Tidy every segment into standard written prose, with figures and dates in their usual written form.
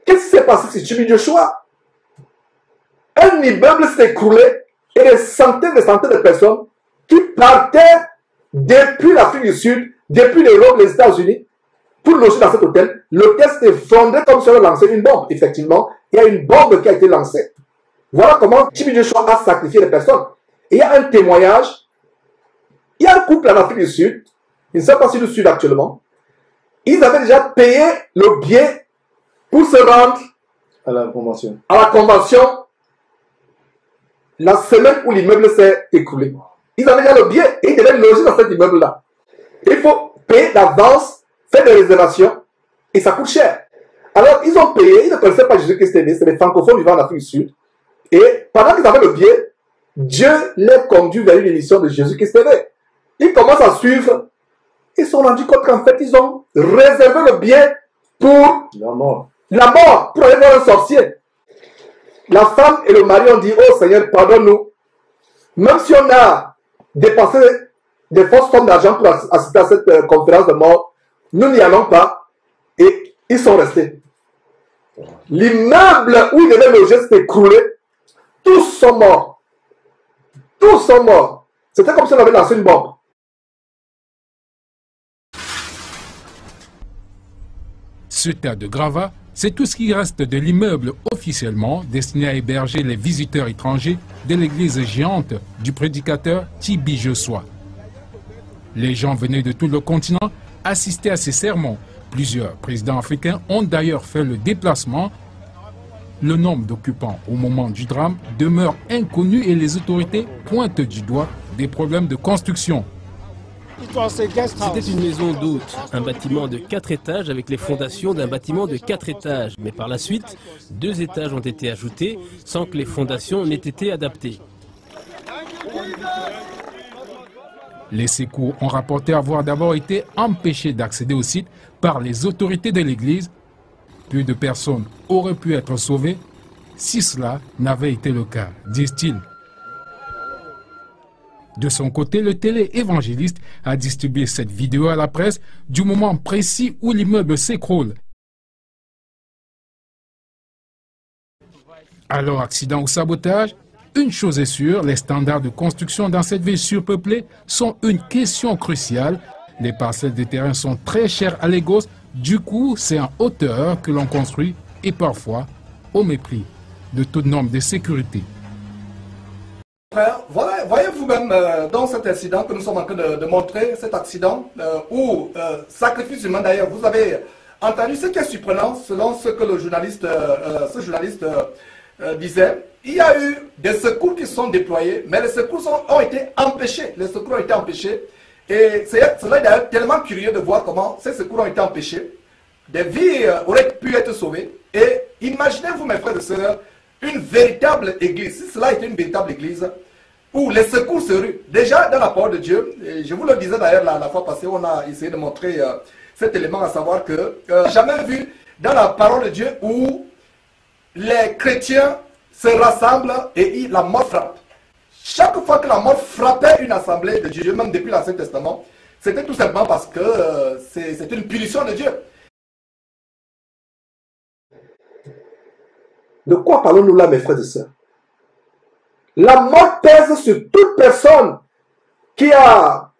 Qu'est-ce qui s'est passé sur Tchibi Joshua? Un immeuble s'est écroulé et des centaines de personnes qui partaient depuis l'Afrique du Sud, depuis l'Europe, les États-Unis, pour loger dans cet hôtel. L'hôtel s'est effondré comme si on avait lancé une bombe. Effectivement, il y a une bombe qui a été lancée. Voilà comment Tchibi Joshua a sacrifié les personnes. Et il y a un témoignage. Il y a un couple en Afrique du Sud, il ne sait pas si le Sud actuellement. Ils avaient déjà payé le billet pour se rendre à la convention. La semaine où l'immeuble s'est écroulé. Ils avaient déjà le billet et ils devaient loger dans cet immeuble-là. Il faut payer d'avance, faire des réservations et ça coûte cher. Alors ils ont payé, ils ne connaissaient pas Jésus-Christ, c'est des francophones vivant en Afrique du Sud. Et pendant qu'ils avaient le billet, Dieu les conduit vers une émission de Jésus-Christ TV. Ils commencent à suivre. Ils se sont rendus compte qu'en fait, ils ont réservé le billet pour la mort. Pour aller voir un sorcier. La femme et le mari ont dit, oh Seigneur, pardonne-nous. Même si on a dépensé des fausses sommes d'argent pour assister à cette conférence de mort, nous n'y allons pas. Et ils sont restés. L'immeuble où ils devaient loger s'est écroulé. Tous sont morts. Tous sont morts. C'était comme si on avait lancé une bombe. Ce tas de gravats, c'est tout ce qui reste de l'immeuble officiellement destiné à héberger les visiteurs étrangers de l'église géante du prédicateur Tchibi Joshua. Les gens venaient de tout le continent assister à ces sermons. Plusieurs présidents africains ont d'ailleurs fait le déplacement. Le nombre d'occupants au moment du drame demeure inconnu et les autorités pointent du doigt des problèmes de construction. C'était une maison d'hôtes, un bâtiment de 4 étages avec les fondations d'un bâtiment de 4 étages. Mais par la suite, 2 étages ont été ajoutés sans que les fondations n'aient été adaptées. Les secours ont rapporté avoir d'abord été empêchés d'accéder au site par les autorités de l'église. Peu de personnes auraient pu être sauvées si cela n'avait été le cas, disent-ils. De son côté, le télé-évangéliste a distribué cette vidéo à la presse du moment précis où l'immeuble s'écroule. Alors, accident ou sabotage? Une chose est sûre, les standards de construction dans cette ville surpeuplée sont une question cruciale. Les parcelles de terrain sont très chères à Lagos, du coup, c'est en hauteur que l'on construit et parfois au mépris de toute norme de sécurité. Voilà, voyez vous-même dans cet incident que nous sommes en train de montrer, cet accident où sacrifice humain d'ailleurs, vous avez entendu ce qui est surprenant selon ce que le journaliste, disait. Il y a eu des secours qui sont déployés, mais les secours ont été empêchés. Les secours ont été empêchés. Et cela est d'ailleurs tellement curieux de voir comment ces secours ont été empêchés. Des vies auraient pu être sauvées. Et imaginez-vous, mes frères et sœurs, une véritable église, si cela était une véritable église, où les secours seraient déjà dans la parole de Dieu, et je vous le disais d'ailleurs la fois passée, on a essayé de montrer cet élément, à savoir que jamais vu dans la parole de Dieu où les chrétiens se rassemblent et la mort frappe. Chaque fois que la mort frappait une assemblée de Dieu, même depuis l'Ancien Testament, c'était tout simplement parce que c'est une punition de Dieu. De quoi parlons-nous là, mes frères et sœurs? La mort pèse sur toute personne qui a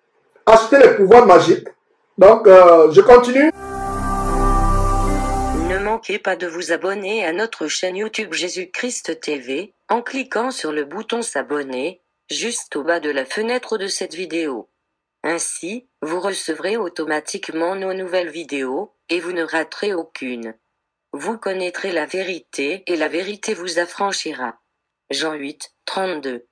acheté les pouvoirs magiques. Donc, je continue. Ne manquez pas de vous abonner à notre chaîne YouTube Jésus-Christ TV, en cliquant sur le bouton s'abonner, juste au bas de la fenêtre de cette vidéo. Ainsi, vous recevrez automatiquement nos nouvelles vidéos, et vous ne raterez aucune. Vous connaîtrez la vérité et la vérité vous affranchira. Jean 8, 32.